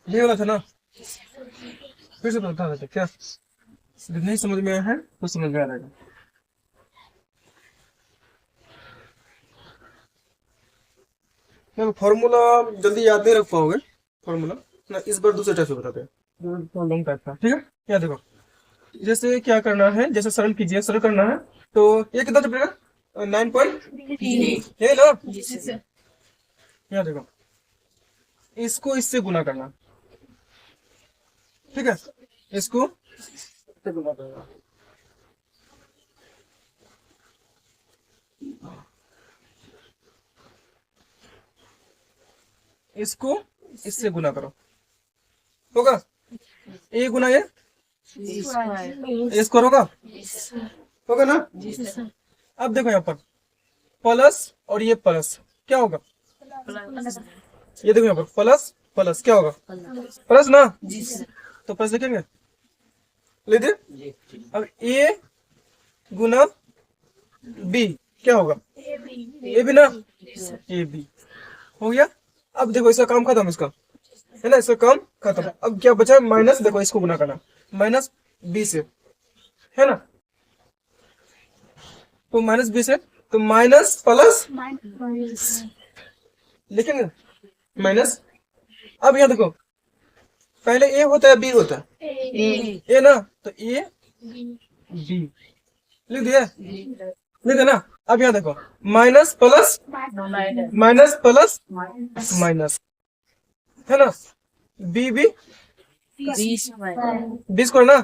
ये वाला था ना, फिर से बता देते क्या, यदि नहीं समझ में आया है तो समझ में आ जाएगा। देखो फॉर्मूला जल्दी याद नहीं रख पाओगे, फॉर्मूला ना, इस बार दूसरे टाइप से बताते हैं जो लॉन्ग टाइप का, ठीक है। यहाँ देखो, जैसे क्या करना है, जैसे सरल कीजिए, सरल करना है तो ये कितना चलेगा, 9 पॉइंट है ना। यहाँ देखो, इसको इससे गुना करना, ठीक है, इसको इससे गुना करना, इसको इससे गुना करो, होगा ए गुना ये स्क्वायर होगा ना। अब देखो यहाँ पर प्लस और ये प्लस क्या होगा, ये देखो यहाँ पर प्लस प्लस क्या होगा, प्लस ना, तो प्लस लिखेंगे, लिख दे। अब ए गुना बी क्या होगा, ए बी ना, ए बी हो गया। अब देखो इसका काम खत्म, इसका है ना, इसका काम खत्म। अब क्या बचा, माइनस, देखो इसको गुना करना माइनस बी से, है ना, तो माइनस बी से, तो माइनस प्लस लिखेंगे, माइनस। अब यहाँ देखो, पहले ए होता है बी होता है, ए ना, तो ए बी लिख दिया, लिख देना। अब यहाँ देखो, minus plus minus plus minus, है ना, बी बी 20 ना,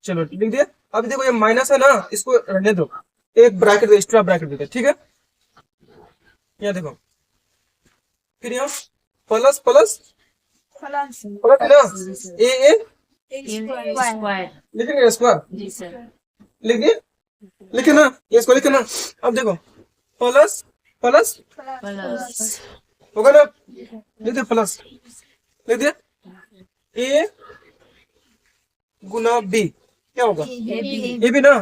चलो लिख दिया। अब देखो ये माइनस है ना, इसको रहने दो, एक ब्रैकेट दो, एक्स्ट्रा ब्रैकेट देते, ठीक है। यहाँ देखो, फिर यहाँ प्लस प्लस प्लस है ना, ए लिखेंगे स्क्वायर, लिख दिए, लिखे ना, ये इसको लिखे ना। अब देखो प्लस प्लस होगा ना, लिख दिया प्लस, लिख दिया। ए गुना बी क्या होगा, ए बी ना,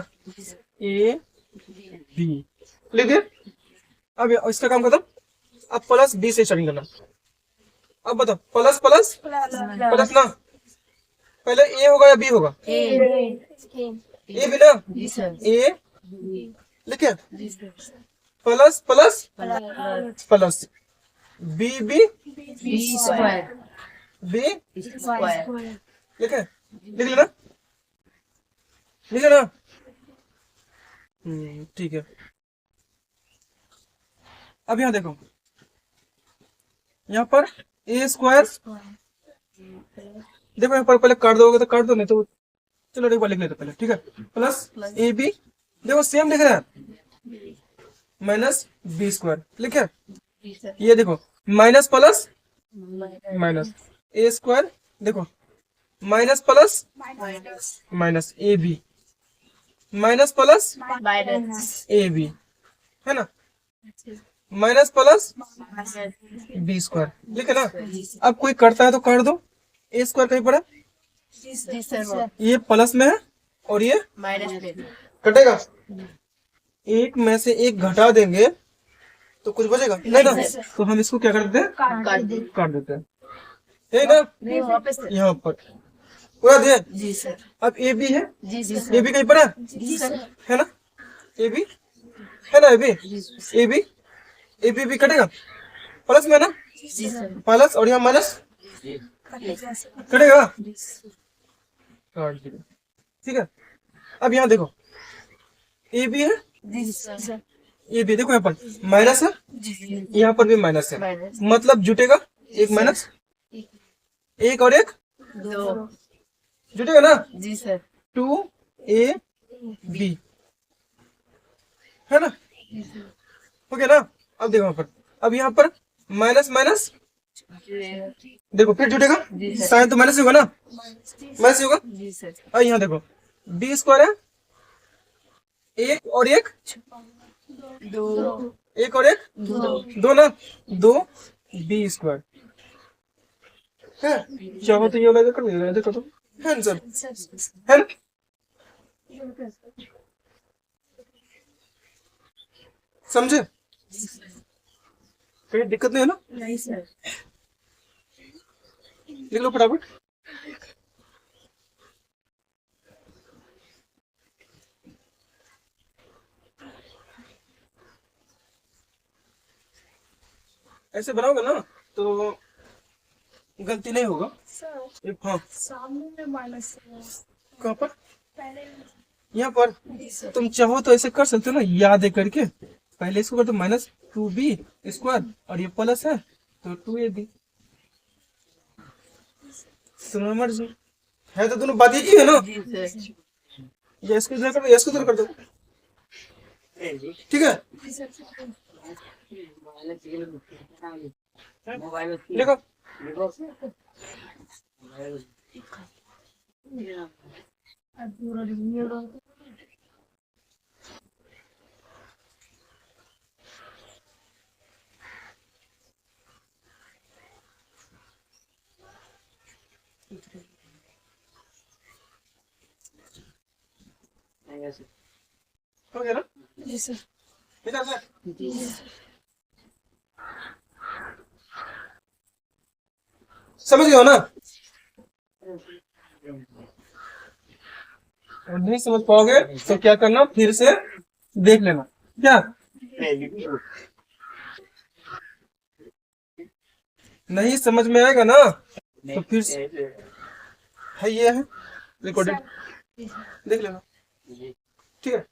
ए बी लिख दिया। अब इसका काम खत्म। अब प्लस बी से स्टार्टिंग करना। अब बताओ प्लस प्लस प्लस ना, पहले ए होगा या बी होगा, ए बी ना, ए लिखे, plus plus plus b B b लिखे, लिख लेना, लिखे ना, ठीक है। अब यहाँ देखो, यहाँ पर ए स्क्वायर, देखो यहाँ पर पहले काट दोगे तो काट दो, नहीं तो चलो एक बार लिख लेते पहले, ठीक है। प्लस ए बी, देखो सेम लिख रहे हैं, माइनस बी स्क्वायर लिखे, ये देखो माइनस प्लस माइनस ए स्क्वायर, देखो minus plus minus a b minus plus a b, है ना, माइनस प्लस बी स्क्वायर लिखे ना। अब कोई करता है तो काट दो, ए स्क्वायर कहीं पड़ा, ये प्लस में है और ये कटेगा, एक में से एक घटा देंगे तो कुछ बचेगा नहीं ना, तो हम इसको क्या कर देते हैं, काट देते हैं, है ना, यहाँ पर पूरा दिया। अब ए बी है, ए बी कहीं पड़ा है ना, ए बी है ना, ए बी ए बी कटेगा, प्लस में ना, प्लस और यहाँ माइनस कटेगा, काट दिया, ठीक है। अब यहाँ देखो ए बी है, ये भी देखो यहाँ पर माइनस है, यहाँ पर भी माइनस है, मतलब जुटेगा एक माइनस, एक और एक जुटेगा ना, 2 AB है ना, हो गया ना। अब देखो यहाँ पर, अब यहाँ पर माइनस माइनस, देखो फिर जुटेगा, साइन तो माइनस होगा ना, माइनस होगा। अब यहाँ देखो बी स्क्वायर है, एक और एक एक और एक दो ना, 2 बी स्क्वायर है, चाहो तो ये वाला कर लेना, देखो तो है आंसर, है ना। समझे, कोई दिक्कत नहीं है ना। लिख लो फटाफट। ऐसे बनाओगे ना तो गलती नहीं होगा। सर हाँ, सामने में माइनस है। कहाँ पर? पहले यहाँ पर। तुम चाहो तो ऐसे कर सकते हो ना, याद है करके। पहले इसको कर दो -2b² और ये प्लस है तो 2ab। तुम्हारी मर्जी है, तो दोनों बात एक ही है ना। ये इसको इधर कर दो, इसको इधर कर दो, ठीक है। लिखो। हो गया ना? जी सर। इधर से समझ गए हो ना? और नहीं समझ पाओगे तो क्या करना, फिर से देख लेना। क्या नहीं समझ में आएगा ना तो फिर से है, ये है रिकॉर्डेड, देख लेना, ठीक है।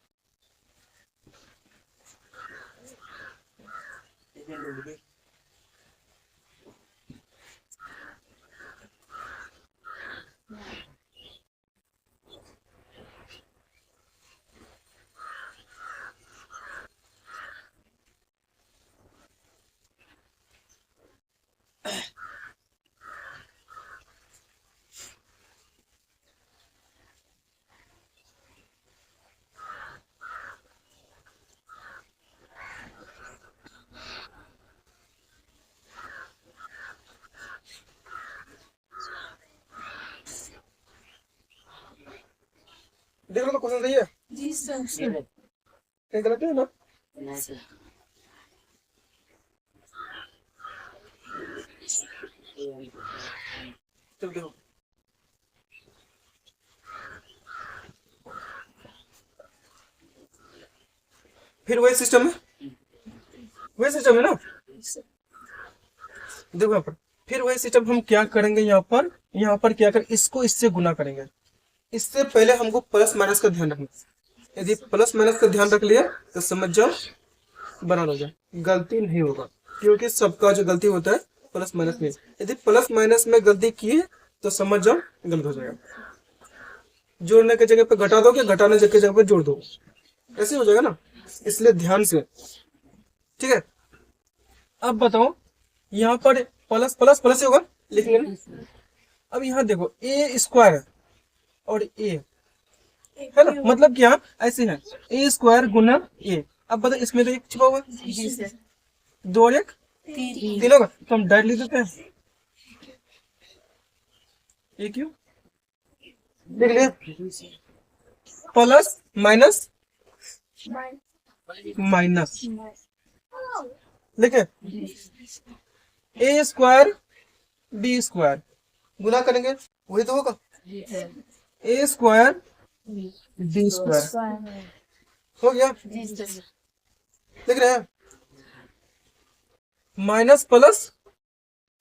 देख लो तो क्वेश्चन सही है, जी सर। कहीं गलत है ना? चल देखो, फिर वही सिस्टम है, वही सिस्टम है ना। देखो यहाँ पर फिर वही सिस्टम हम क्या करेंगे, यहाँ पर क्या करें, इसको इससे गुना करेंगे। इससे पहले हमको प्लस माइनस का ध्यान रखना। यदि प्लस माइनस का ध्यान रख लिया तो समझ जाओ बराबर हो जाए, गलती नहीं होगा। क्योंकि सबका जो गलती होता है प्लस माइनस में, यदि प्लस माइनस में गलती की तो समझ जाओ गलत हो जाएगा। जोड़ने की जगह पे घटा दोगे, घटाने की जगह पे जोड़ दो, ऐसे हो जाएगा ना। इसलिए ध्यान से, ठीक है। अब बताओ, यहाँ पर प्लस प्लस प्लस ही होगा, लिख लेना। अब यहाँ देखो a² और a है ना, मतलब क्या ऐसे है, a² गुना a। अब बताओ इसमें तो एक छुपा हुआ है, जी सर। 2 और 1 3 होगा, तो हम डायरेक्ट लिख देते हैं ये क्यों, देख लिया, प्लस माइनस माइनस, देखे a² b² गुना करेंगे वही तो होगा, a² b² हो गया, देख रहे हैं। Minus plus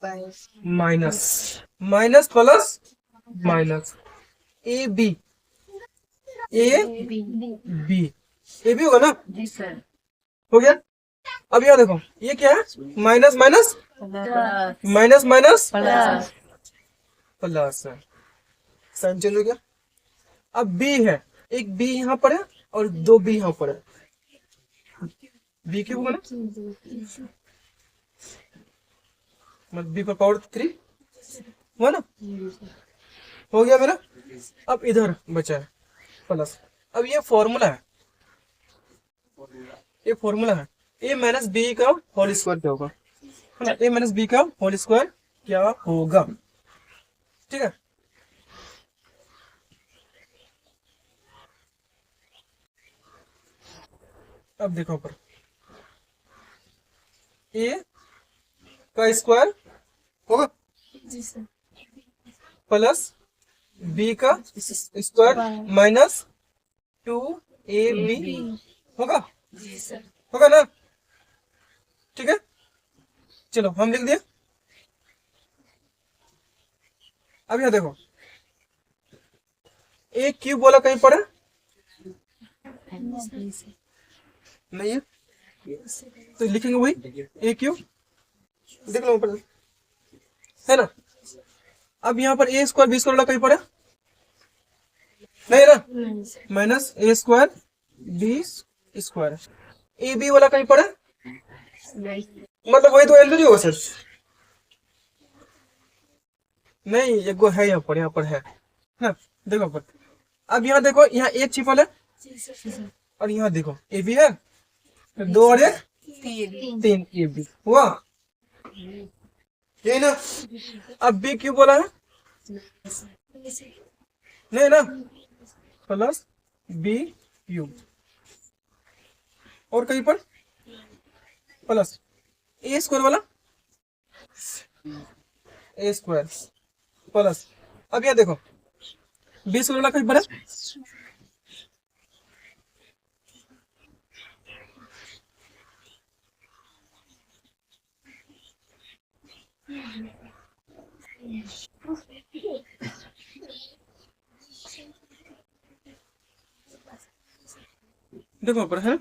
minus, minus plus minus, a B A B होगा ना, जी सर। हो गया। अब यहाँ देखो ये क्या है, minus minus minus minus plus है, साइन चेंज हो गया। अब बी है, एक बी यहाँ पर है और 2 बी यहाँ पर है, बी क्यूब होगा ना, मतलब बी पर पावर 3 हुआ ना, हो गया मेरा। अब इधर बचा है प्लस। अब ये फॉर्मूला है, ये फॉर्मूला है, ए माइनस बी का होल स्क्वायर क्या होगा, है ना, ए माइनस बी का होल स्क्वायर क्या होगा, ठीक है। अब देखो पर ए का स्क्वायर होगा, जी सर। प्लस बी का स्क्वायर माइनस 2ab होगा, जी सर। होगा ना? ठीक है, चलो हम लिख दिए। अब यहाँ देखो ए क्यूब बोला कहीं पर है? नहीं है, तो लिखेंगे वही ए क्यूब, देख लो ऊपर है ना। अब यहाँ पर ए स्क्वायर बी स्क्वायर वाला कहीं पर है? नहीं है ना, minus A square b square. A b वाला कहीं पर है? मतलब वही तो एलजीब्रा होगा सर। नहीं, एक गो है यहाँ पर है ना, देखो पर। अब यहाँ देखो, यहाँ एक छिपल है और यहाँ देखो ए बी है, दो और एक तीन ए बी हुआ, यही ना। अब बी क्यों बोला है? नहीं ना, प्लस बी क्यूब और कहीं पर प्लस ए स्क्वायर वाला, ए स्क्वायर प्लस। अब यहाँ देखो बी स्क्वायर वाला कहीं पर है? देखो ऊपर है,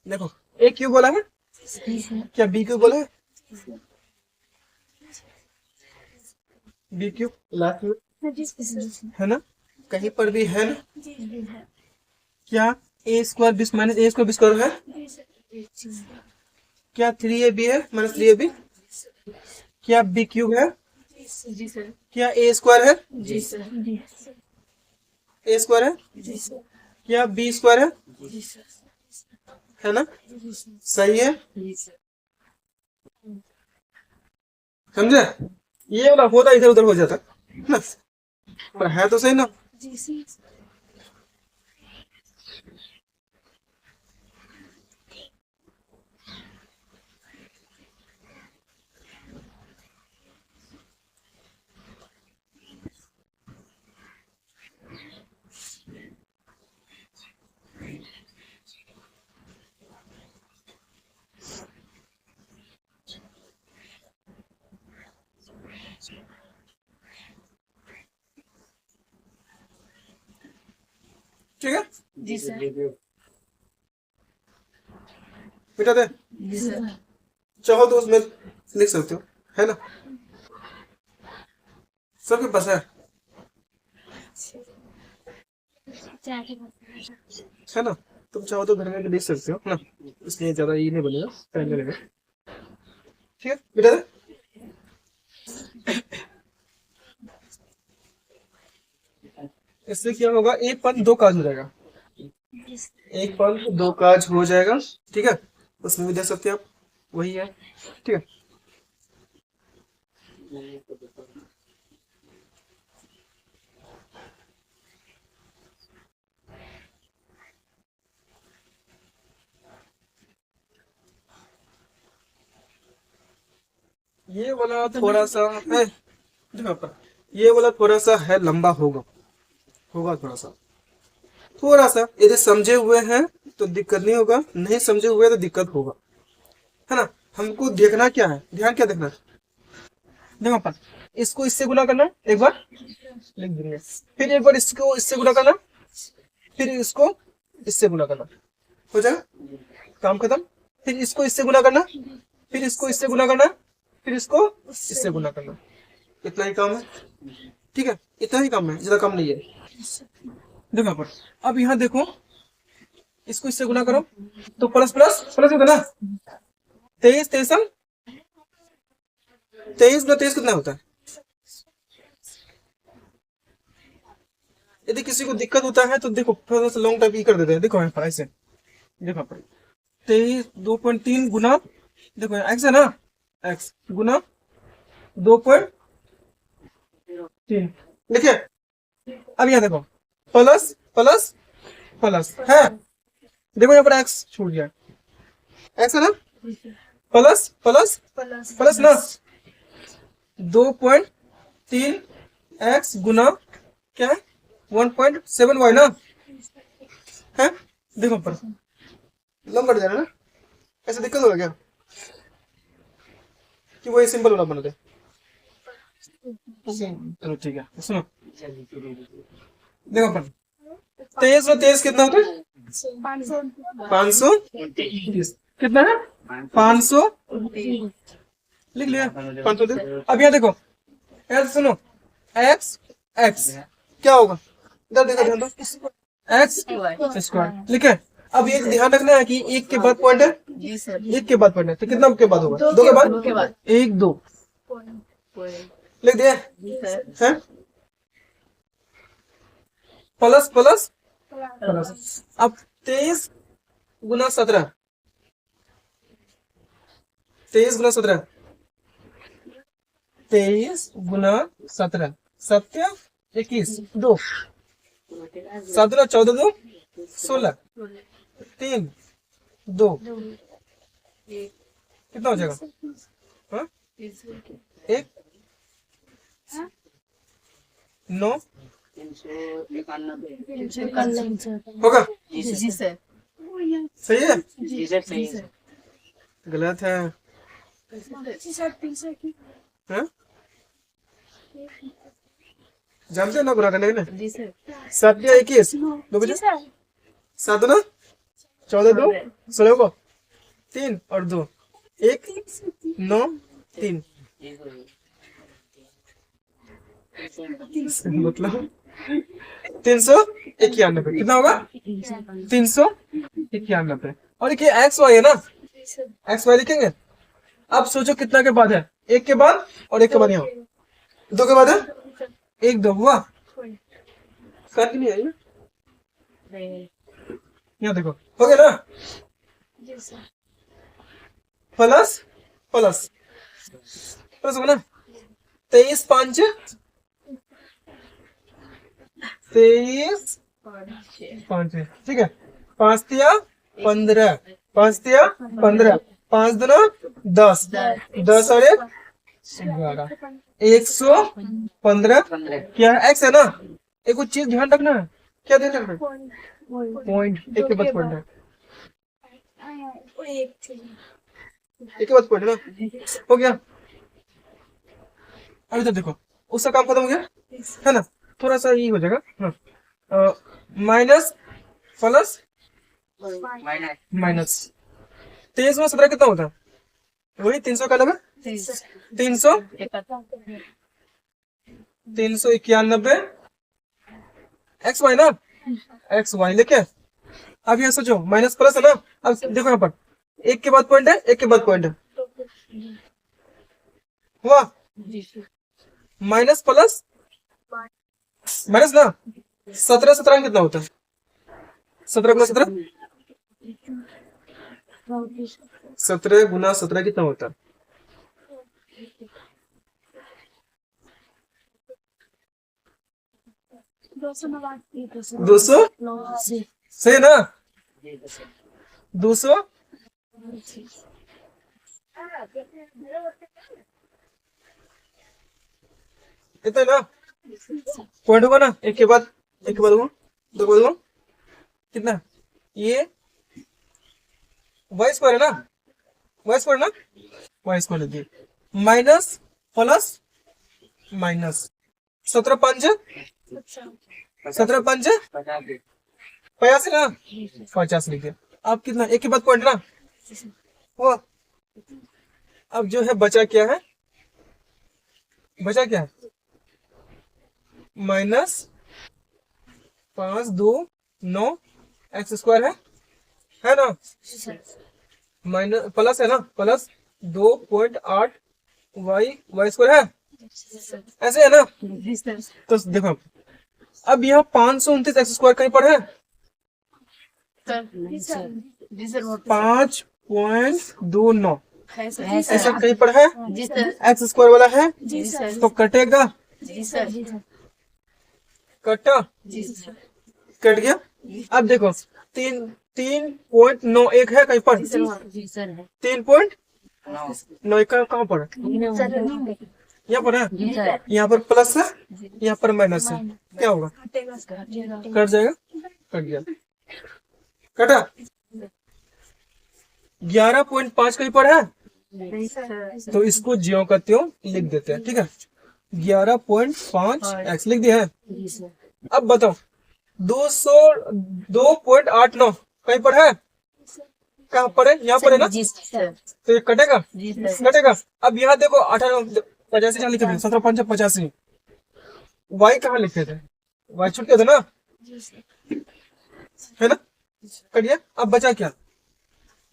देखो ए क्यों बोला है, क्या बी क्यों बोला है? बी क्यों लास्ट में है ना, कहीं पर भी है ना। क्या ए स्क्वायर बी माइनस ए स्क्वायर बी स्क्वायर है? क्या 3ab है माइनस 3ab? क्या बी क्यूब है? जी सर। क्या ए स्क्वायर है? जी सर। ए स्क्वायर है? जी सर। क्या बी स्क्वायर है? जी सर। है ना, सही है, जी सर। समझे? ये वाला होता इधर उधर हो जाता ना, पर है तो सही ना। जी सर। ठीक है, जी सर। बेटा दे, जी सर। चाहो तो उसमें लिख सकते हो, है ना, सबके पास है ना। तुम चाहो तो घर में लिख सकते हो ना, इसलिए ज्यादा ये नहीं बनेगा, टाइम लगेगा। ठीक है बेटा दे। इससे क्या होगा, एक पद दो काज हो जाएगा, एक पद दो काज हो जाएगा। ठीक है, उसमें भी देख सकते हैं आप, वही है। ठीक है, ये वाला थोड़ा सा है, देखो पर, ये वाला थोड़ा सा है लंबा होगा, होगा थोड़ा सा। यदि समझे हुए हैं तो दिक्कत नहीं होगा, नहीं समझे हुए तो दिक्कत होगा, है ना। हमको देखना क्या है, ध्यान क्या देखना है, देखो अपन, इसको इससे गुना करना है, एक बार लिख देंगे, फिर एक बार इसको इससे गुना करना, फिर इसको इससे गुना करना, हो जाएगा काम खत्म। फिर इसको इससे गुना करना, फिर इसको इससे गुना करना, फिर इसको इससे गुना करना, इतना ही काम है। ठीक है, इतना ही काम है, ज्यादा काम नहीं है। देखो पर, अब यहाँ देखो, इसको इससे गुना करो तो प्लस प्लस प्लस होता ना, 23 23 गुना 23 कितना होता है? यदि किसी को दिक्कत होता है तो देखो थोड़ा सा लॉन्ग टाइप ही कर देते हैं, देखो यहाँ ऐसे, देखो 23 2.3 गुना, देखो एक्स है ना, एक्स गुना 2.3, देखिए। अब यहाँ देखो प्लस प्लस प्लस है, देखो यहाँ पर एक्स छूट गया, एक्स है ना, प्लस प्लस प्लस ना, 2.3x गुना क्या है 1.7y ना है। देखो पर लंबा जा रहा है ना, ऐसे दिक्कत होगा क्या कि वही सिंपल वाला बना दे। चलो ठीक है सुनो, देखो पर 23 और 23 कितना होता है 500 कितना है 500 लिख लिया 500। अब यहाँ देखो ऐसे सुनो x x क्या होगा इधर देखो ध्यान दो x स्क्वायर लिखे। अब ये ध्यान रखना है कि एक के बाद पॉइंट है, जी सर। एक के बाद पॉइंट है तो कितना के बाद होगा 2 के बाद 1 2 लिख दिया है प्लस प्लस प्लस। अब 23 गुना 17 23 गुना 17 23 गुना 17 सत्य 21 2 7 ना 14 2 16 3 2 कितना हो जाएगा हाँ 1 9 होगा जी सर। सही है जी सर। गलत है हाँ? जानते हैं ना गुना करने के लिए जी सर। 7 या 21 दो बजे 7 ना 14 2 16 को 3 और 2 1 9 3 मतलब 391 कितना होगा 391। और ये एक्स वाई है ना एक्स वाई लिखेंगे। अब सोचो कितना के बाद है 1 के बाद और 1 के बाद यहाँ 2 के बाद है 1 2 हुआ कर नहीं आई ना यहाँ देखो हो गया ना प्लस प्लस प्लस होगा ना 23 5 23 5 ठीक है 5 तिया 15 5 तिया 15 5 दूना 10 10 और 1 11 115 क्या एक्स है ना। एक कुछ चीज ध्यान रखना है क्या ध्यान रखना पॉइंट एक के बाद पॉइंट है एक के बाद पॉइंट है ना हो गया। अब इधर देखो उसका काम खत्म हो गया है ना थोड़ा सा ये हो जाएगा हाँ माइनस प्लस माइनस 23 में 17 कितना होता है वही 391 एक्स वाई ना एक्स वाई लेके। अब यहाँ सोचो माइनस प्लस है ना। अब देखो यहाँ पर एक के बाद पॉइंट है एक के बाद पॉइंट है हुआ माइनस प्लस माइनस ना 17 17 कितना होता है 17 गुना 17 17 गुना 17 कितना होता है 200 सही है ना 200 इतना ना पॉइंट होगा ना एक के बाद होगा दो के बाद होगा कितना ये वाई स्क्वायर है ना वाई स्क्वायर ना वाई स्क्वायर लिखिए माइनस प्लस माइनस 17 5 17 5 85 ना 50 लिखिए। अब कितना एक के बाद पॉइंट ना वो अब जो है बचा क्या है माइनस 5 2 9 एक्स स्क्वायर है ना माइनस प्लस है ना प्लस 2.8 वाई स्क्वायर है ऐसे है ना। तो देखो अब यहाँ 529 एक्स स्क्वायर कहीं पर है 5.29 ऐसा कहीं पर है एक्स स्क्वायर वाला है तो कटेगा कटा कट गया। अब देखो 3.91 है कहीं पर 3.91 कहाँ पर यहाँ पर है, जी सर यहाँ पर प्लस है, यहाँ पर माइनस है, क्या होगा? कट जाएगा, कट गया, कटा। 11.5 कहीं पर है, तो इसको ज्यों का त्यों लिख देते हैं, ठीक है। 11.5 एक्स लिख दिया है। अब बताओ 202.89 कहीं पर है, कहाँ पर है? यहाँ पर है ना, जी सर तो ये कटेगा, जी सर कटेगा। अब यहाँ देखो 18 85 लिखे थे, 17 85 वाई कहाँ लिखे थे, वाई छूट गया था ना, है ना, कट गया। अब बचा क्या,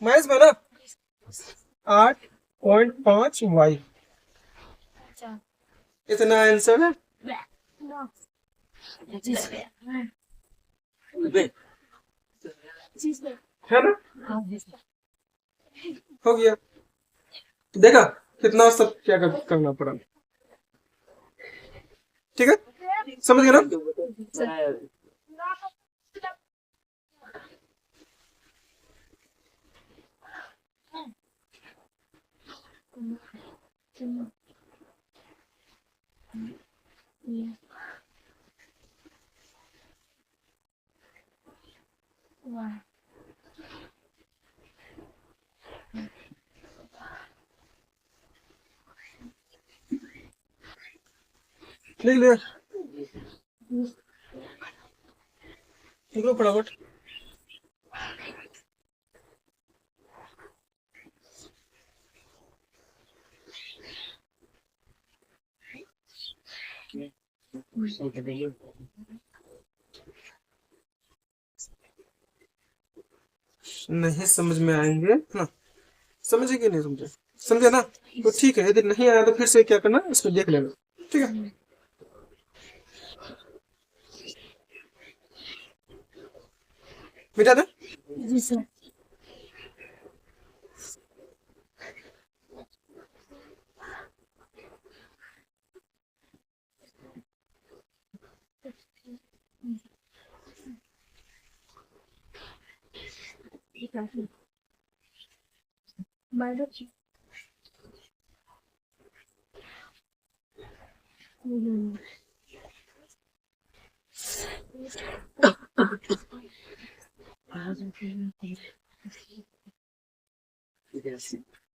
माइनस में ना 8.5 वाई, इतना आंसर है। जी सर है ना, हाँ जी सर हो गया। देखा कितना सब क्या करना पड़ा, ठीक है, समझ गए ना। लिख लिया, लिख लो फटाफट। नहीं समझ में आएंगे ना, समझे कि नहीं समझे, समझे ना, तो ठीक है। यदि नहीं आया तो फिर से क्या करना, इसको देख लेना, ठीक है। मिटा दे, जी सर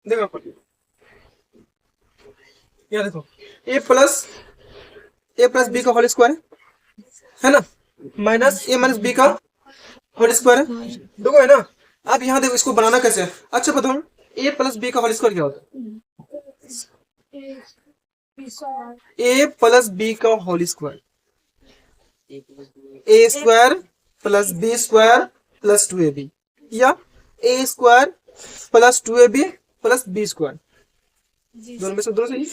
देखो अपन यहाँ देखो, ए प्लस बी का होल स्क्वायर है ना, माइनस ए माइनस बी का होल स्क्वायर है, देखो है ना। अब यहाँ देखो इसको बनाना कैसे है, अच्छा बताओ, ए प्लस बी का होल स्क्वायर क्या होता है? ए प्लस बी का whole square, A square plus B square plus 2ab, या A square plus 2ab plus B square, दोनों में से दोनों सही,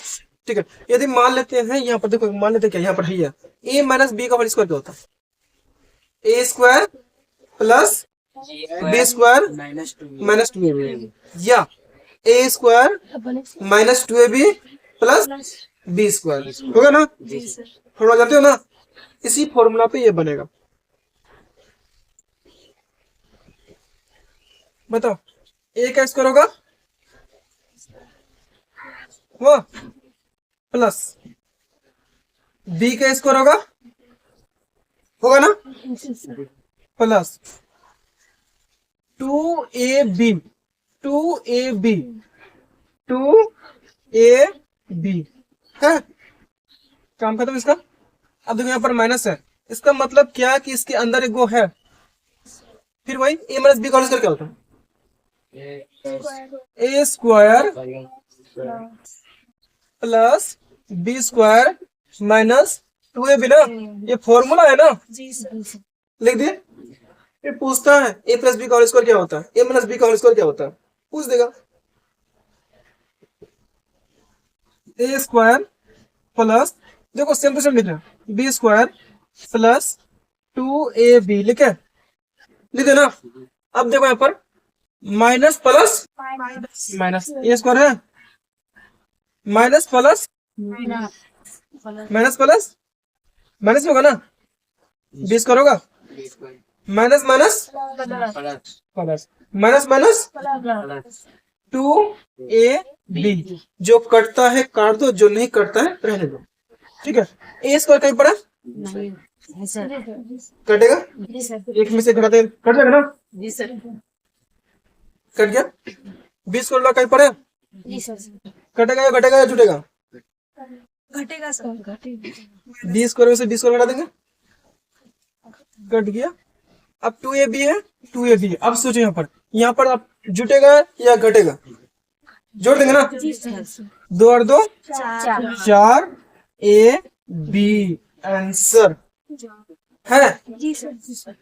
ठीक है। यदि मान लेते हैं यहाँ पर, देखो मान लेते हैं क्या, यहाँ पर है ए माइनस बी का होल स्क्वायर क्या होता है, ए square plus B square minus 2ab, या A square minus 2ab plus B square, होगा ना, जी सर फॉर्मूला जानते हो ना, इसी फॉर्मूला पे ये बनेगा। बताओ ए का स्क्वायर होगा वो, प्लस बी का स्क्वायर होगा ना, प्लस 2ab 2ab 2ab है, काम खत्म इसका। अब देखो यहाँ पर माइनस है, इसका मतलब क्या कि इसके अंदर एक वो है, फिर वही ए माइनस बी का होल स्क्वायर क्या होता है, ए square plus B square minus 2ab ना, ये फॉर्मूला है ना, जी सर लिख दिए। ये पूछता है ए प्लस बी का होल स्क्वायर क्या होता है, ए माइनस बी का होल स्क्वायर क्या होता है, पूछ देगा। ए स्क्वायर प्लस, देखो सेम टू सेम लिख रहे हैं, बी स्क्वायर प्लस 2ab लिखे, लिख देना। अब देखो यहाँ पर माइनस प्लस माइनस, ए स्क्वायर है minus plus minus plus minus में होगा ना, बी स्क्वायर होगा minus minus plus, minus minus 2ab, जो कटता है काट दो, जो नहीं कटता है रहने दो। ठीक है, ए स्क्वायर कहीं पड़ा नहीं है सर। कटेगा, जी सर। एक में से घटाते कट जाएगा ना, जी सर। कट गया। बी स्क्वायर कहीं पड़ा जी सर। कटेगा या जुटेगा, घटेगा सर। घटेगा। बी स्क्वायर में से बी स्क्वायर घटा देंगे, कट गया। अब 2ab है, 2ab अब सोचो यहाँ पर अब जुटेगा या घटेगा, जोड़ देंगे ना, जी सर। 2 और 2 चार। 4, ए बी आंसर है। जी सर। जी सर।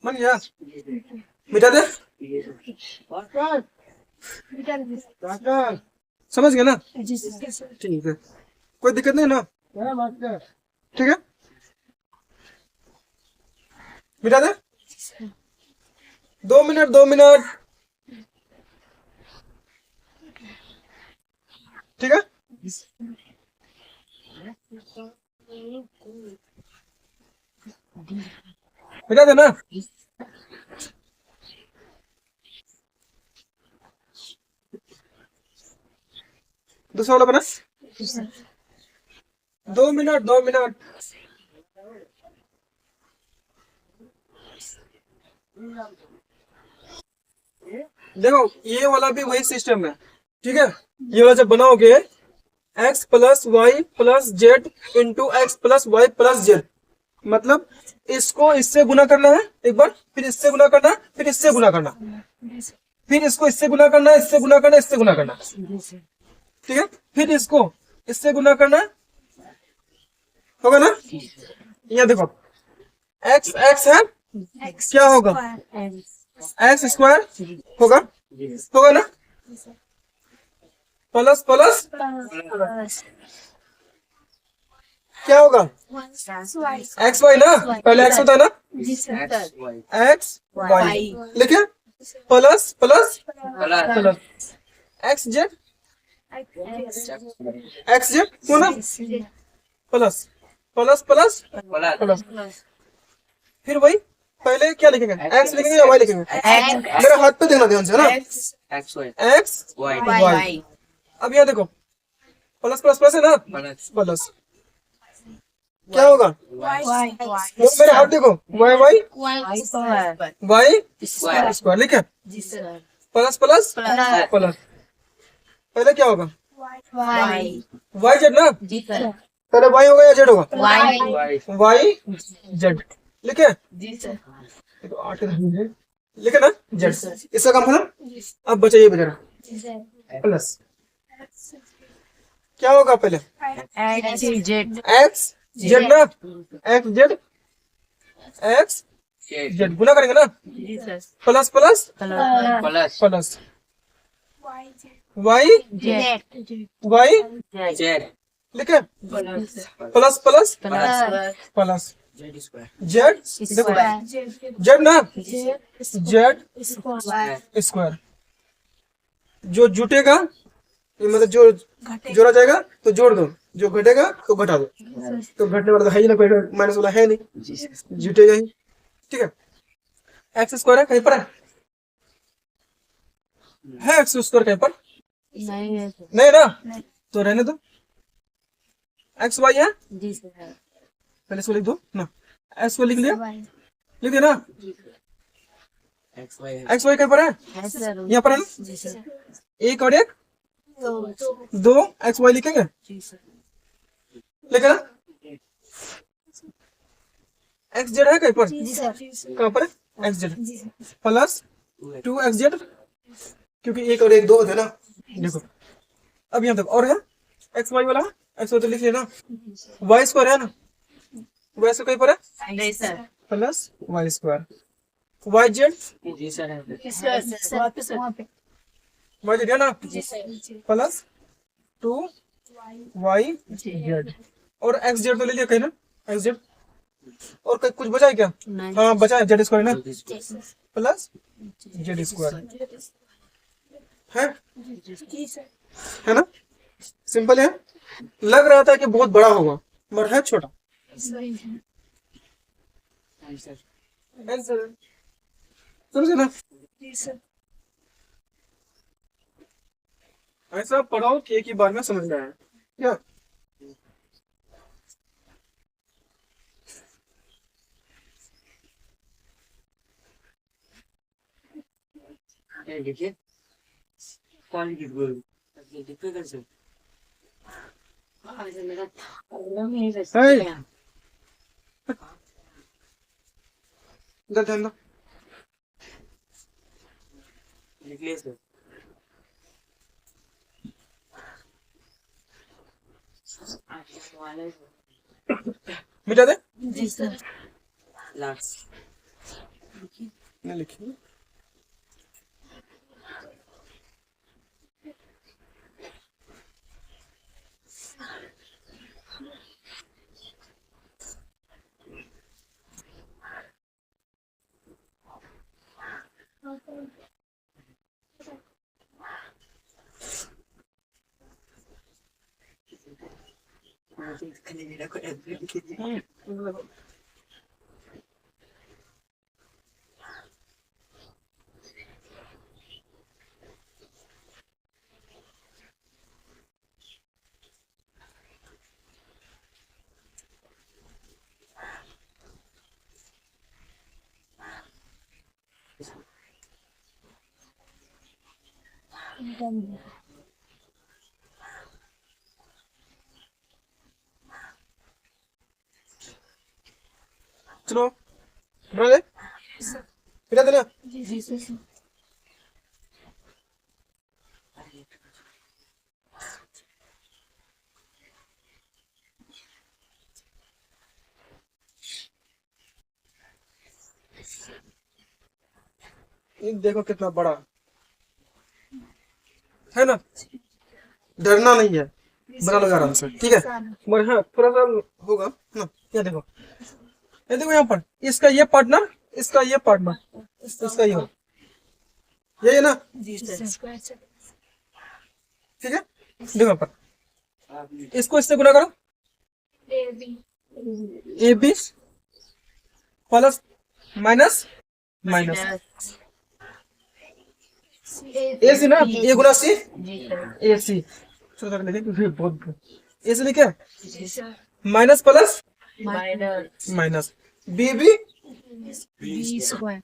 मन गया, मिटा दे, समझ गया ना, जी सर। ठीक है, कोई दिक्कत नहीं ना, ठीक है, मिटा दे, 2 मिनट, ठीक है, मिटा देना। दूसरा वाला बना, जी सर। 2 मिनट, देखो ये वाला भी वही सिस्टम है, ठीक है, ये वाला जब बनाओगे x plus y plus z into x plus y plus z, मतलब इसको इससे गुना करना है एक बार, फिर इससे गुना करना, फिर इससे गुना करना, फिर इसको इससे गुना करना, इससे गुना करना, इससे गुना करना, ठीक है, फिर इसको इससे गुना करना, होगा ना। यहाँ देखो x x है, क्या होगा, एक्स स्क्वायर होगा ना, प्लस प्लस क्या होगा, एक्स वाई ना, पहले एक्स होता है ना, जी सर। एक्स वाई लिखे, plus plus plus x Z हो ना, प्लस प्लस प्लस प्लस, फिर वही पहले क्या लिखेंगे, एक्स लिखेंगे या वाई लिखेंगे, मेरे हाथ पे देखना ध्यान से है ना, एक्स वाई। अब यहाँ देखो प्लस प्लस प्लस है ना, प्लस क्या होगा, वो मेरे हाथ देखो, वाई वाई वाई स्क्वायर लिखे, प्लस प्लस प्लस, पहले क्या होगा, वाई जेड ना, पहले वाई होगा या जेड होगा, वाई जेड लिखे, तो 8 लिखे ना, जेड, इसका काम खत्म। अब बचा ये बेचारा प्लस, क्या होगा पहले, एक्स जेड ना, एक्स जेड गुना करेंगे ना, plus plus plus y y लिखे, प्लस प्लस प्लस जेड, देखो जेड ना, जेड स्क्वायर, जो जुटेगा मतलब जो जोड़ा जाएगा तो जोड़ दो, जो घटेगा तो घटा दो, तो घटने वाला तो है ही ना, कोई माइनस वाला है नहीं, जुटेगा ही, ठीक है। एक्स स्क्वायर है कहीं पर है एक्स स्क्वायर कहीं पर नहीं ना, तो रहने दो, एक्स वाई है, पहले इसको लिख दो ना, एक्स को लिख दिया ना, एक्स वाई कहीं पर है, यहाँ पर है ना, एक और एक 2 एक्स वाई लिखेंगे, लिखे ना, एक्स जेड है कहीं पर, कहाँ पर है x Z, plus 2 x Z, क्योंकि एक और एक 2 होते ना, देखो अब यहाँ तक और है एक्स वाई वाला, एक्स तो लिख लिया ना, वाई स्क्वायर है ना, वाई स्क्वायर कहीं पर है नहीं sir. Plus Y square, Y Z जी सर है। सर वहाँ पे वाई जेड है ना जी सर। प्लस 2 वाई जेड, और एक्स जेड तो ले लिया कहीं ना, एक्स जेड, और कहीं कुछ बचा है क्या? नहीं। हाँ बचा है जेड स्क्वायर ना सर प्लस जेड स्क्वायर है जी सर है ना, सिंपल है। लग रहा था कि बहुत बड़ा होगा मगर है छोटा। आंसर। आंसर समझे ना, जी सर ऐसा पढ़ाओ कि एक ही बार में समझ में आए क्या। ये देखिए कौन की बोल ये देखिए कैसे आज मेरा नहीं है। रहता इधर ध्यान दो, निकले सर। आज वाले मिटा दे, जी सर लास्ट नहीं लिखी खाली मेरा को एवरी कीजिए। चलो बना दे, मिटा देना। जी सर ये देखो कितना बड़ा है ना, डरना नहीं है, बना लगा आराम से, ठीक है। मगर हाँ थोड़ा सा होगा ना, ये देखो, ये देखो यहाँ पर इसका ये पार्टनर, इसका ये पार्टनर, इसका ये हो, ये है ना, जी सर। ठीक है। देखो यहाँ पर इसको इससे गुना करो, A B plus minus minus A C ना, ए गुना सी, जी सर। ए सी छोटा कर लेंगे क्योंकि बहुत ए से लिखे जी sir. Minus plus minus minus B B B square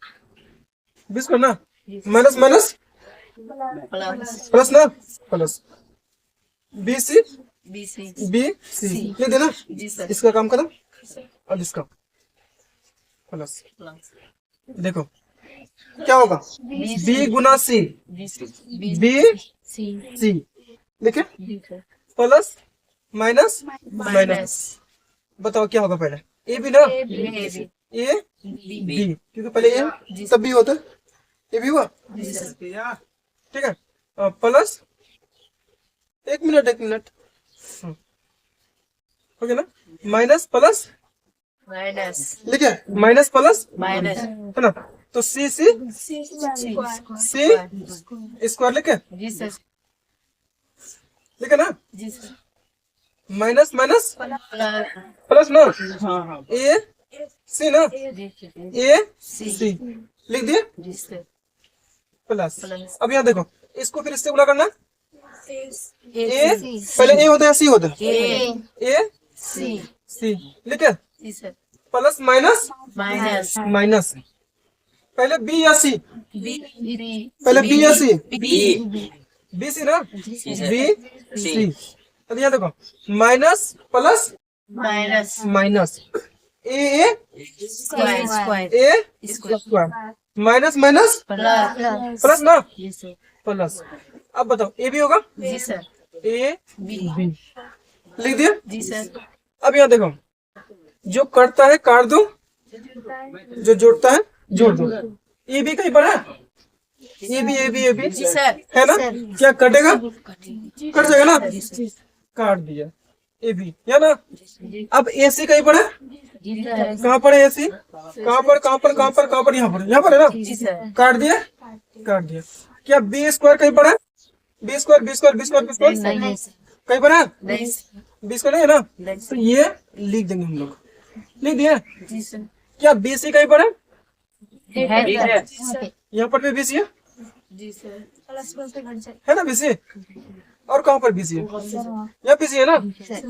बीस को ना, माइनस माइनस प्लस प्लस ना, plus B C B C B C लिख देना, जी सर। इसका काम खत्म और इसका प्लस। प्लस देखो क्या होगा, बी गुना सी जी सर। बी सी सी लिखे जी sir. Plus minus minus, minus बताओ क्या होगा पहले, ए बी ना, A B A B B क्योंकि पहले ए तब बी होता, ये भी हुआ, जी सर। ठीक है। प्लस एक मिनट हो गया ना, माइनस प्लस माइनस लिखे माइनस प्लस माइनस है ना, तो सी सी सी सी स्क्वायर लिखे, जी सर। लिखे ना, जी sir. Minus minus plus plus ना, हाँ हाँ ए सी ना, जी सर। ए सी लिख दिए जी सर। प्लस। प्लस अब यहाँ देखो इसको फिर इससे गुना करना, ए सी पहले ए होता है सी होता है, ए ए सी सी लिखे जी sir. Plus minus minus minus, पहले बी या सी, बी बी पहले बी या सी, बी बी सी ना, जी बी सर। सी, अब यहाँ देखो minus plus minus minus, A square A square square minus minus plus plus ना, जी सर। प्लस। अब बताओ ए बी होगा, जी सर। ए बी बी लिख दिया। जी सर। अब यहाँ देखो, जो कटता है काट दो, जो जोड़ता है जोड़ दो। ये भी कहीं पर है, ये भी जी सर। है ना, क्या कटेगा, कट जाएगा ना, जी सर। काट दिया ये भी, है ना। अब एसी कहीं पर है, जी सर। कहाँ पर है एसी, कहाँ पर कहाँ पर कहाँ पर कहाँ पर, यहाँ पर है ना, जी सर। काट दिया, काट दिया। क्या बी स्क्वायर कहीं पर है, b square b square b square b square नहीं कहीं पर है, नहीं बी स्क्वायर नहीं है ना, तो ये लिख देंगे हम लोग, लिख दिया। जी सर। क्या बीसी कहीं पर है, है यहाँ पर भी बीसी है, जी सर। प्लस प्लस से घट जाए है ना बीसी, और कहाँ पर बीसी है, यहाँ बीसी है ना।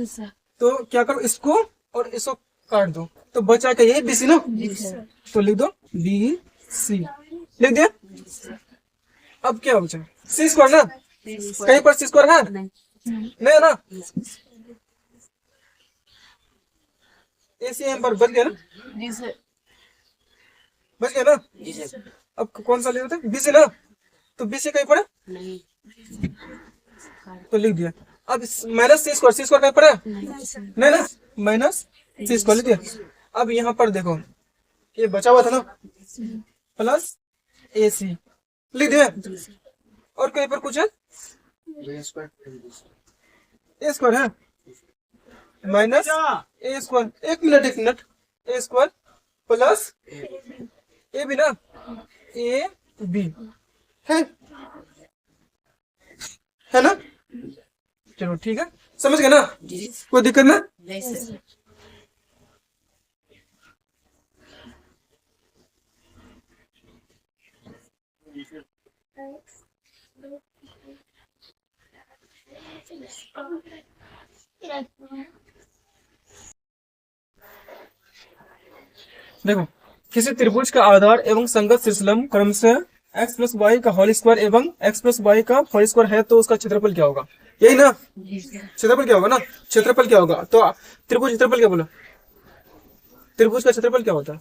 सर। तो क्या करो, इसको और इसको काट दो, तो बचा क्या, यही बीसी ना, जी सर। तो लिख दो बी सी, लिख दिया। अब क्या बचा, सी स्क्वायर ना, कहीं पर सी स्क्वायर है, नहीं है ना, एसी यहाँ पर बच गया ना, जी सर। बच गया ना। जी सर। अब कौन सा ले रहे थे, बीसी ना, तो बीसी कहीं पर है, नहीं तो लिख दिया। अब माइनस सी स्क्वायर कहीं पर है, नहीं ना, माइनस सी स्क्वायर लिख दिया। अब यहाँ पर देखो, ये बचा हुआ था ना, प्लस ए सी लिख दिया। और कहीं पर कुछ है, ए स्क्वायर है, माइनस ए स्क्वायर, एक minute, a square plus a B ना, ए बी है ना। चलो ठीक है, समझ गए ना, कोई दिक्कत ना। नहीं सर। देखो, किसी त्रिभुज का आधार एवं संगत शीर्षलंब क्रमशः x प्लस वाई का होल स्क्वायर एवं x प्लस वाई का होल स्क्वायर है, तो उसका क्षेत्रफल क्या होगा, यही ना, क्षेत्रफल क्या होगा ना, क्षेत्रफल क्या होगा। तो त्रिभुज क्षेत्रफल क्या बोला, त्रिभुज का क्षेत्रफल क्या होता है,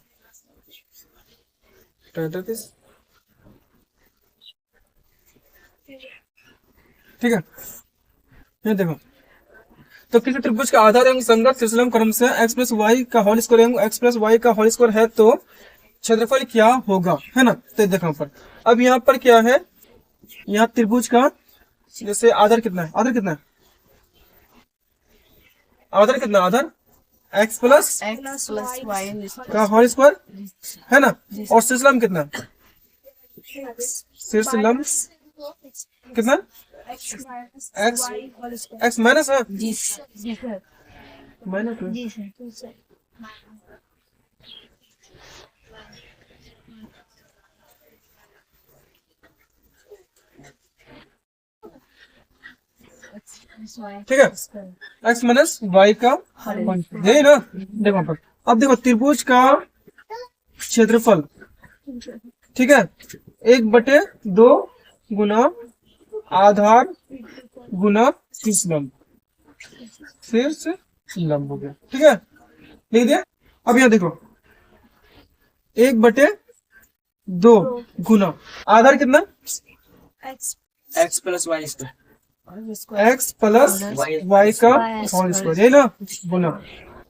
33, ठीक है। ये देखो, तो किसी त्रिभुज का आधार एवं संगत शीर्षलंब क्रमशः x प्लस वाई का होल स्क्वायर एवं x प्लस वाई का होल स्क्वायर है, तो क्षेत्रफल क्या होगा, है ना। तो देखो पर, अब यहाँ पर क्या है, यहाँ त्रिभुज का जैसे आधार कितना है, आधार कितना है, आधार कितना, आधार x प्लस प्लस वाई का होल स्क्वायर है ना, और शीर्षलंब कितना है, शीर्षलंब कितना, x माइनस है, जी सर। माइनस है। जी सर। ठीक है, x माइनस वाई का यही ना। देखो पर, अब देखो त्रिभुज का क्षेत्रफल, ठीक है, 1/2 गुना आधार गुना शीर्षलंब, शीर्षलंब हो गया, ठीक है, लिख दिया। अब यहाँ देखो, 1/2 गुना आधार कितना, x plus Y square x plus y का होल स्क्वायर, यही ना, गुना।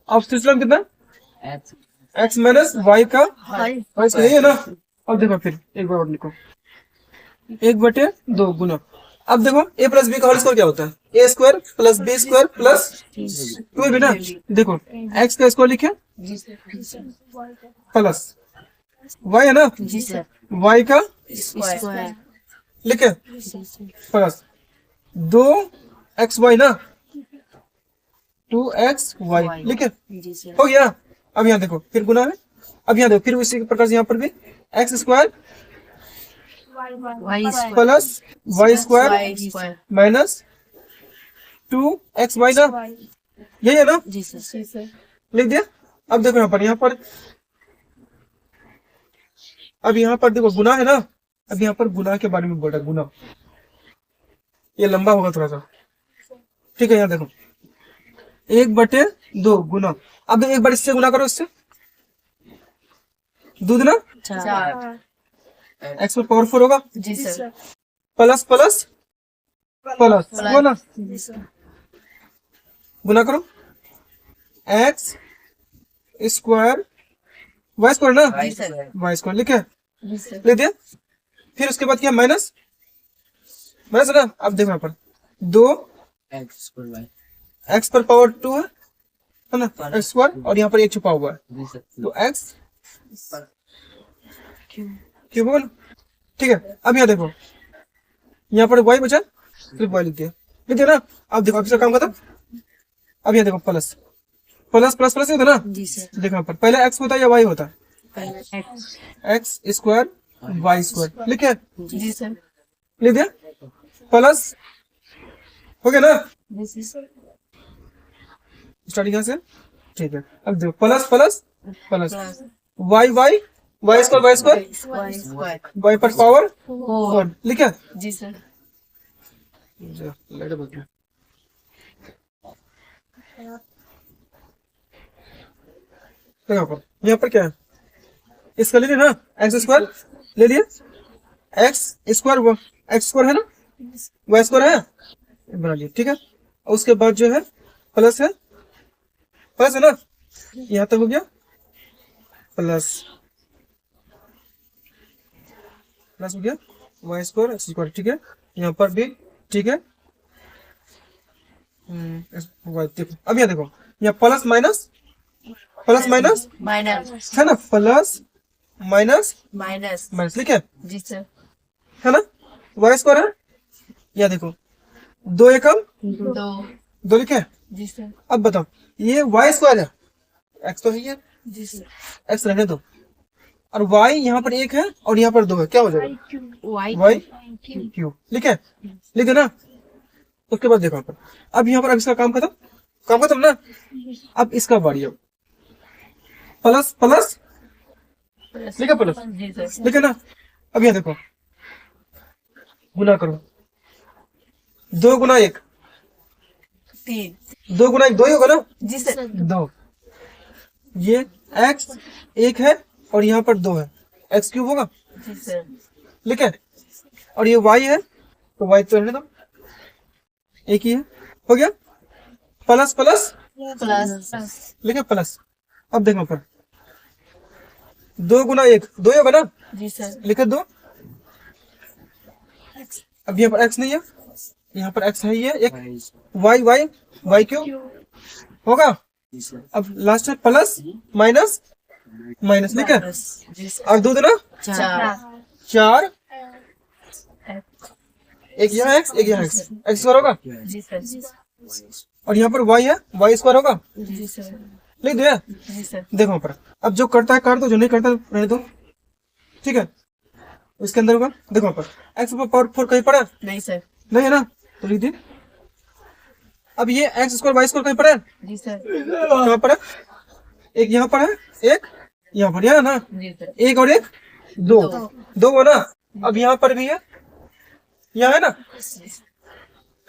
अब शीर्षलंब कितना, x माइनस वाई का होल स्क्वायर, यही है ना। अब देखो फिर एक बार और लिखो, 1/2 गुना, अब देखो a प्लस बी का होल स्क्वायर क्या होता है, a square plus B square plus 2ab ना। देखो x का स्क्वायर लिखे प्लस y है ना, जी सर। y का स्क्वायर लिखे प्लस 2xy ना, 2xy लिखे, जी सर। हो गया। अब यहाँ देखो फिर गुना है, अब यहाँ देखो फिर उसी प्रकार से यहाँ पर भी x square y plus y square minus 2xy ना, यही है ना, जी सर। लिख दिया। अब देखो यहाँ पर अब यहाँ पर देखो गुना है ना, अब यहाँ पर गुना के बारे में बोल रहा है, गुना ये लंबा होगा थोड़ा सा, ठीक है। यहाँ देखो 1/2 गुना, अब एक बार इससे गुना करो, इससे दूध ना, 4 x पर पावर 4 होगा, जी सर। प्लस प्लस प्लस वो ना, गुना करो एक्स स्क्वायर वाई स्क्वायर ना, जी सर। वाई स्क्वायर लिखे, जी सर। लिख दिया। फिर उसके बाद क्या, माइनस माइनस ना। अब देखो यहाँ पर दो एक्स पर पावर 2 है ना, एक्स स्क्वायर, और यहाँ पर एक छुपा हुआ है तो एक्स क्यूब होगा ना। ठीक है, अब यहाँ देखो, यहाँ पर वाई बचा, सिर्फ वाई लिख दिया ना। अब देखो अब इसका काम खत्म। अब यहाँ देखो प्लस प्लस प्लस प्लस होता है ना। जी सर। देखो यहाँ पर पहले एक्स होता है या वाई होता है, पहले x. X square y square लिखे, जी सर। लिख दिया। प्लस हो गया ना, जी सर। स्टार्टिंग यहाँ से। ठीक है, अब देखो plus plus plus plus y y y square y square y square y पर पावर 4। 1 लिखे। जी सर। लाइट बंद कर। देखो यहाँ पर क्या है, इसका ले लिया ना, एक्स स्क्वायर ले लिया, एक्स स्क्वायर एक्स स्क्वायर है ना, वाई स्क्वायर है, बना लिया। ठीक है, और उसके बाद जो है प्लस है, प्लस है ना, यहाँ तक हो गया प्लस प्लस हो गया वाई स्क्वायर एक्स स्क्वायर। ठीक है, यहाँ पर भी ठीक है। देखो अब यहाँ देखो, यहाँ प्लस माइनस माइनस है ना, प्लस माइनस माइनस। माइनस लिखे जी सर। है ना, वाई स्क्वायर है। यहाँ देखो दो एकम 2। दो लिखे। जी सर। अब बताओ ये वाई स्क्वायर है, एक्स तो है ये, जी सर। एक्स रहने दो, और वाई यहाँ पर एक है और यहाँ पर दो है, क्या हो जाएगा वाई वाई क्यूब लिखे, लिख दो ना। उसके बाद देखो यहाँ पर, अब यहाँ पर अब इसका काम खत्म ना। अब इसका बारी, अब प्लस प्लस लिखे, प्लस जी सर। लिखे ना। अब यहाँ देखो गुना करो, 2 गुना 1, 3। 2 गुना 1 2 ही होगा ना, जी सर। 2। ये एक्स एक है और यहाँ पर 2 है, एक्स क्यूब होगा, जी सर। लिखे। और ये वाई है तो वाई तो रहने दो, एक ही है, हो गया। प्लस प्लस प्लस लिखे प्लस। अब देखो पर 2 गुना 1 2 ही होगा ना, जी सर। लिखे 2। अब यहाँ पर एक्स नहीं है, यहाँ पर एक्स है ही है एक, वाई वाई वाई क्यूब होगा। अब लास्ट है प्लस माइनस माइनस लिखे, जी सर। और 2 दूना 4। 4, एक यहाँ एक्स एक यहाँ एक्स, एक्स स्क्वायर होगा, जी सर। और यहाँ पर वाई है वाई स्क्वायर होगा, जी सर। लिख दिया। जी सर। देखो यहाँ पर अब जो करता है काट दो, जो नहीं करता रहने दो। ठीक है, इसके अंदर होगा, देखो यहाँ पर एक्स पावर 4 कहीं पड़ा है? नहीं सर। नहीं है ना, तो लिख दिए। अब ये एक्स स्क्वायर वाई स्क्वायर कहीं पड़ा है? जी सर। कहाँ पर है? एक यहाँ पर है, एक यहाँ पर है ना, जी सर। एक और एक दो, दो हो ना। अब यहाँ पर भी है, यहाँ है ना,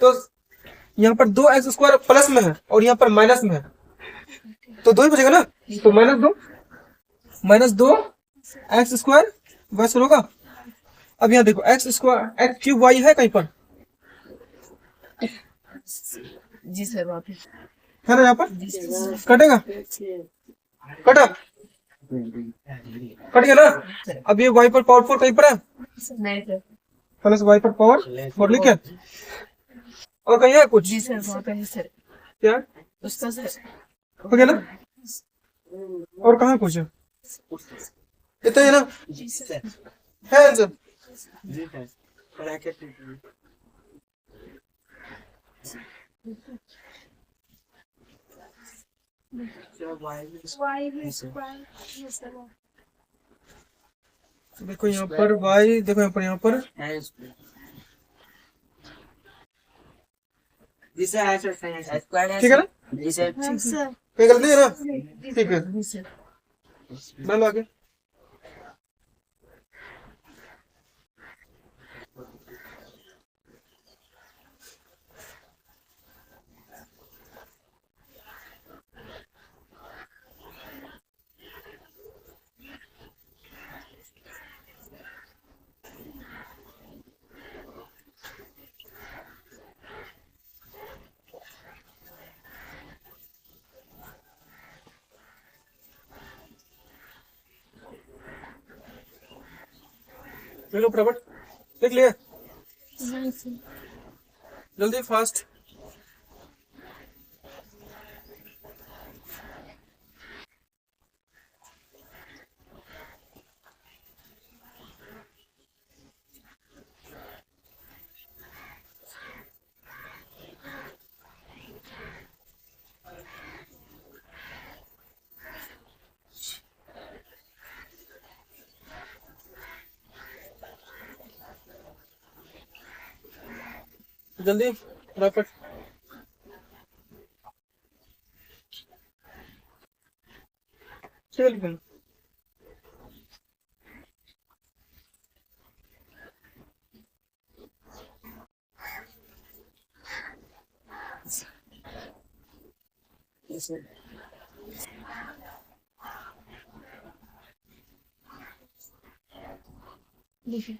तो यहाँ पर 2 एक्स स्क्वायर प्लस में है और यहाँ पर माइनस में है, तो 2 ही बचेगा ना, तो -2 एक्स स्क्वायर वाई स्क्वायर होगा। अब यहाँ देखो x square x cube y है कहीं पर, जी सर। वापस है ना, यहाँ पर कटेगा, कटा कट गया ना। अब ये वाई पर पावर 4 कहीं पर है, नहीं सर। प्लस वाई पर पावर 4 लिखे, और कहीं है कुछ, जी सर। वापस सर। क्या उसका सर। हो गया ना, और कहाँ कुछ है, इतना ही ना जी सर। है आंसर। देखो यहाँ पर वाई, देखो यहाँ पर ठीक है ना, कोई गलती है ना, ठीक है, जी सर। मैं आगे। लिख लो फटाफट, लिख लिया नहीं सर। जल्दी फास्ट। जल्दी फटाफट। चल फिर। Yes, sir. लिखिए।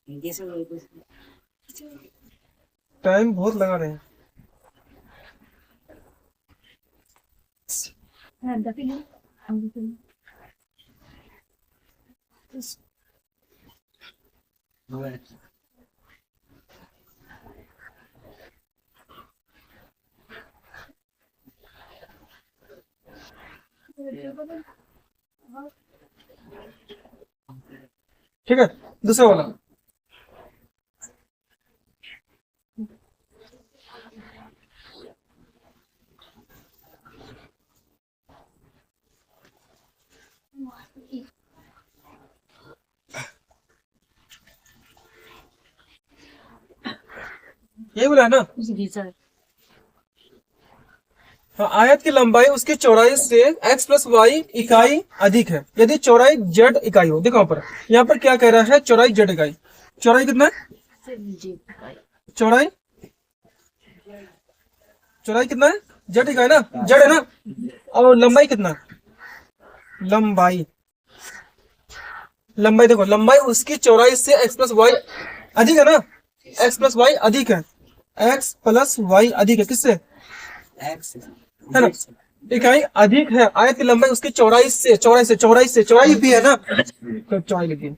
Yes, sir. टाइम बहुत लगा रहे हैं। हाँ, देखिए। हम देखिए। Right. ठीक है, दूसरा वाला। ये बोला है ना। जी सर। हाँ, आयत की लंबाई उसकी चौड़ाई से x प्लस वाई इकाई अधिक है यदि चौड़ाई z इकाई हो। देखो यहाँ पर क्या कह रहा है, चौड़ाई z इकाई। चौड़ाई कितना है, जी। चौड़ाई चौड़ाई कितना है, z इकाई ना, z है ना। और लंबाई कितना, लंबाई लंबाई देखो, लंबाई उसकी चौड़ाई से x प्लस वाई अधिक है ना, x प्लस वाई अधिक है, x प्लस वाई अधिक है किससे, X. है ना। इकाई अधिक है, आयत की लंबाई उसकी चौड़ाई से, चौड़ाई भी है ना, तो चौड़ाई लिखिए,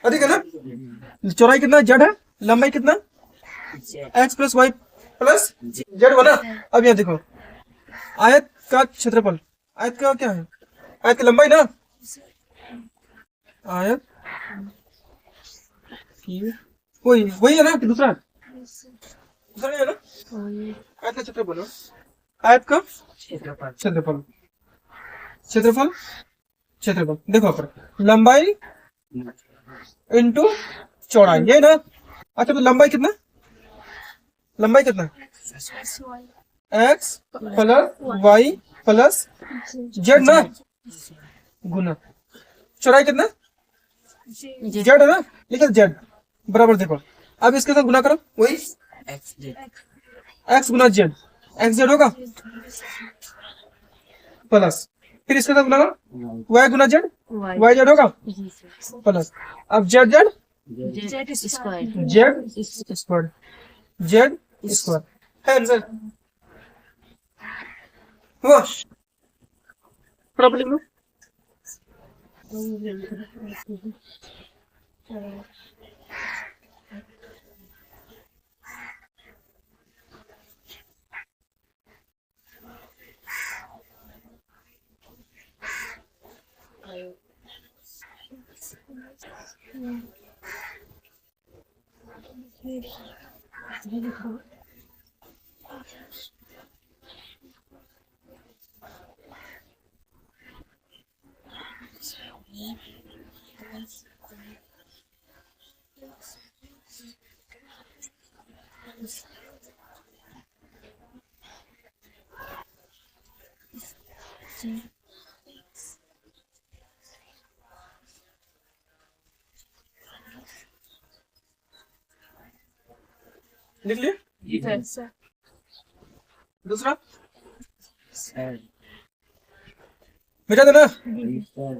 अधिक है ना। चौड़ाई कितना जेड है, लंबाई कितना Z. X plus y plus z बना। अब यहाँ देखो, आयत का क्षेत्रफल, आयत का क्या है, आयत की लंबाई ना, आयत की वही वही है ना कि दूसरा, दूसरा नहीं है ना। आयत का क्षेत्रफल, आयत का क्षेत्रफल. क्षेत्रफल, क्षेत्रफल क्षेत्रफल देखो पर लंबाई इंटू चौड़ाई, ये ना। अच्छा तो लंबाई कितना, लंबाई कितना, x plus y plus z ना, गुना चौड़ाई कितना, जेड है ना, लेकिन जेड बराबर देखो। अब इसके साथ गुना करो, वही X. Z. एक्स गुना जेड, एक्स जेड होगा प्लस, फिर इसके साथ गुना करो, वाई गुना जेड, वाई जेड होगा जी सर। प्लस। अब Z Z Z square. Z square, Z square है आंसर। हुआ प्रॉब्लम में। लिख लिए सर। दूसरा, Sir. मिटा देना। Sir.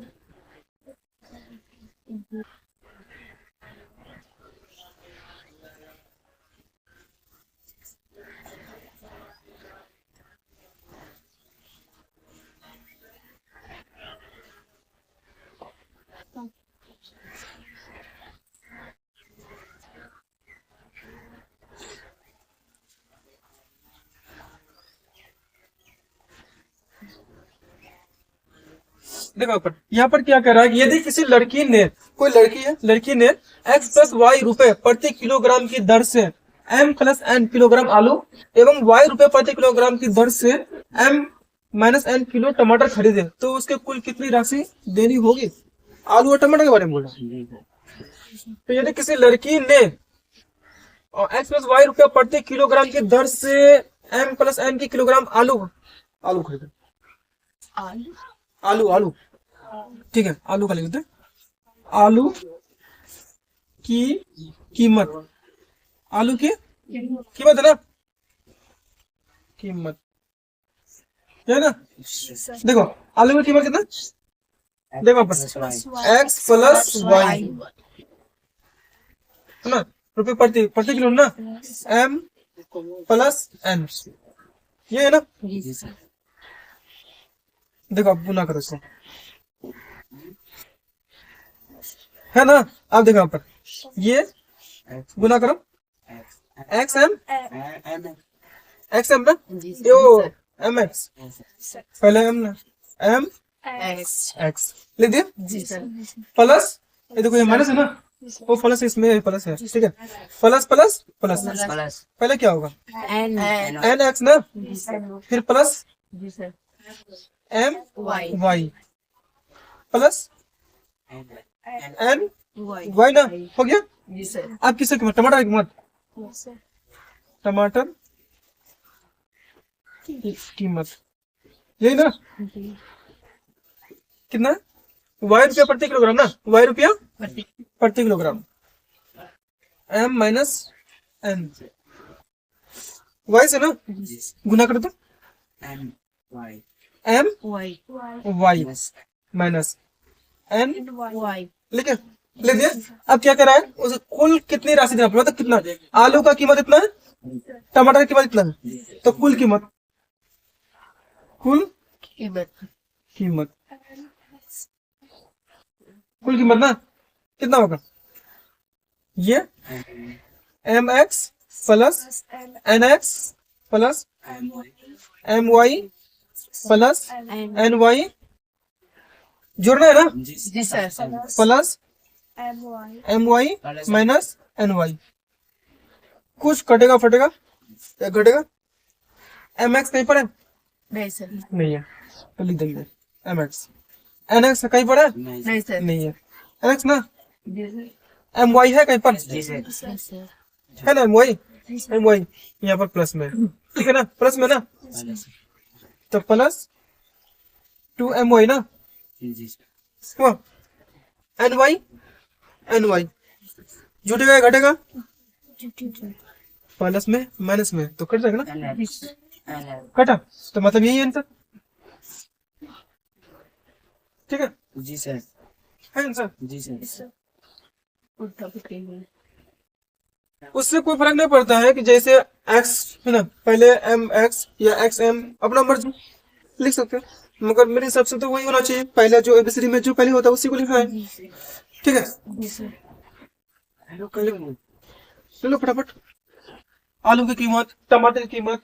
देखो ऊपर यहाँ पर क्या कह रहा है कि यदि किसी लड़की ने, कोई लड़की है, लड़की ने x प्लस वाई रुपए प्रति किलोग्राम की दर से m प्लस n किलोग्राम आलू एवं y रुपए प्रति किलोग्राम की दर से m माइनस n किलो टमाटर खरीदे तो उसके कुल कितनी राशि देनी होगी। आलू और टमाटर के बारे में बोल रहा है। तो यदि किसी लड़की ने x प्लस वाई रुपए प्रति किलोग्राम की दर से m प्लस n की किलोग्राम आलू खरीदे, आलू ठीक है, आलू का लिख देते हैं। आलू की कीमत, आलू की कीमत है ना, कीमत है ना। देखो आलू की कीमत कितना, देखो x प्लस वाई है ना, रुपए प्रति किलो ना, m प्लस n, ये है ना। देखो आप गुना करो इसको, है ना। अब देखो यहाँ पर ये गुना करो एक्स एम ना, यो एम एक्स, पहले एम ना, एम एक्स लिख दिया, प्लस ये देखो ये माइनस है ना, वो प्लस इसमें प्लस है, ठीक है, प्लस प्लस प्लस, पहले क्या होगा एन एक्स ना, फिर plus M Y plus N y ना, हो गया। अब किसकी कीमत, टमाटर की कीमत, टमाटर की कीमत यही ना, कितना वाई रुपया प्रति किलोग्राम ना, वाई रुपया प्रति kilogram, M minus N, Y से ना गुना कर दो, एम वाई माइनस एन, लिखे ले दिया। अब क्या कर रहा है, उसे कुल कितनी राशि देना पड़ेगा, मतलब कितना, आलू का कीमत इतना है, टमाटर की कीमत इतना है, तो कुल कीमत ना कितना होगा, ये M X plus N X plus M Y plus N Y जोड़ना है ना, plus M Y minus N Y, कुछ कटेगा फटेगा, या घटेगा, एम एक्स कहीं पर है नहीं है, तो लिख देंगे एम एक्स, एन एक्स कहीं पर है नहीं है, एन एक्स ना, एम वाई है कहीं पर है ना, एम वाई यहाँ पर प्लस में, ठीक है ना, प्लस में ना, तो प्लस 2 एम वाई ना, एन वाई जुटेगा या घटेगा, प्लस में माइनस में तो कट जाएगा ना, कटा, तो मतलब यही आंसर, ठीक है जी सर, है आंसर। जी सर, उससे कोई फर्क नहीं पड़ता है कि जैसे x है ना, पहले एम एक्स या एक्स एम अपना मर्जी लिख सकते हैं, मगर मेरे हिसाब से तो वही होना चाहिए, पहले जो एबीसीडी में जो पहले होता है उसी को लिखा है, ठीक है। ले लो फटाफट, आलू की कीमत, टमाटर की कीमत,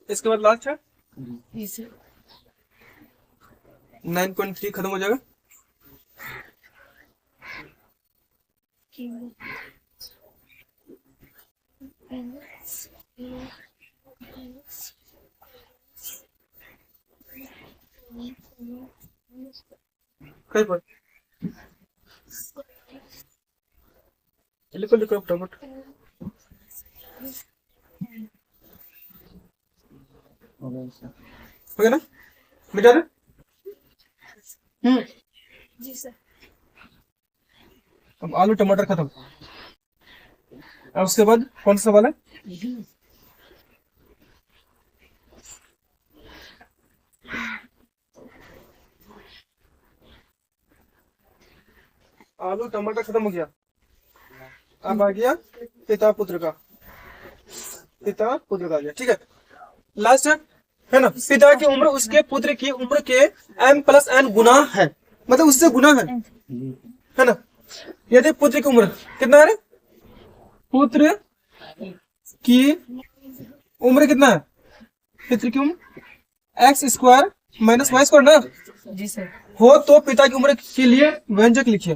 इसके बाद लास्ट है 9.3 खत्म हो जाएगा। कहीं पर लिखो लिखो फटाफट, हो गया ना, मिटा दे। जी सर। अब आलू टमाटर खत्म, अब उसके बाद कौन सा सवाल है, आलू टमाटर खत्म हो गया, अब आ गया पिता पुत्र का, पिता पुत्र का आ गया। ठीक है, लास्ट है ना। पिता की उम्र उसके पुत्र की उम्र के m+n गुना है, मतलब उससे गुना है ना। यदि पुत्र की उम्र कितना है, पुत्र की उम्र कितना है, पुत्र की उम्र x² - y² ना जी सर। हो, तो पिता की उम्र के लिए व्यंजक लिखिए।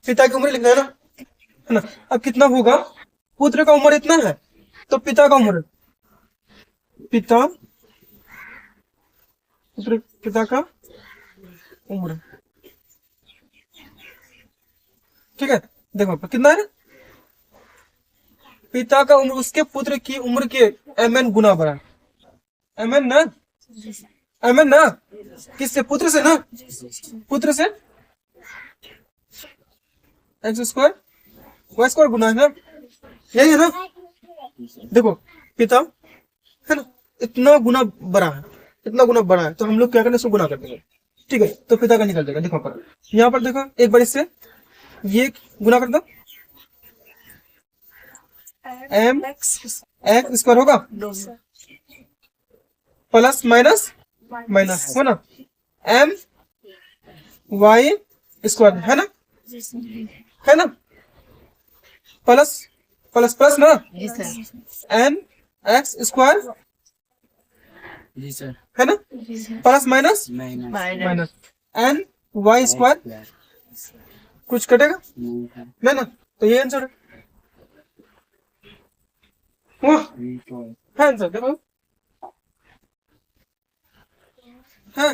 पिता की उम्र लिखना है ना। अब कितना होगा, पुत्र का उम्र इतना है, तो पिता का उम्र, पिता पुत्र पिता का उम्र, ठीक है। देखो कितना है, पिता का उम्र उसके पुत्र की उम्र के mn गुना बड़ा, mn ना, mn ना, किससे, पुत्र से ना, पुत्र से x² y² गुना है ना, यही है ना। देखो पिता है ना, इतना गुना बड़ा है, इतना गुना बड़ा है, तो हम लोग क्या करें, इसको गुना कर देंगे। ठीक है, तो पिता का निकल जाएगा। देखो पर यहाँ पर देखो एक बार इससे ये गुना कर दो, mx² होगा प्लस माइनस माइनस हो ना, my² है ना, है ना, प्लस प्लस प्लस ना, जी सर। mx² जी सर। है ना, plus minus minus minus ny², कुछ कटेगा नहीं ना, तो ये आंसर है। वाह, है आंसर, देखो है,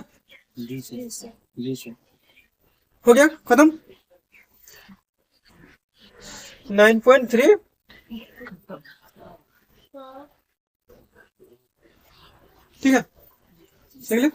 जी सर। जी सर। हो गया खत्म। 9.3 ठीक है, देख ले।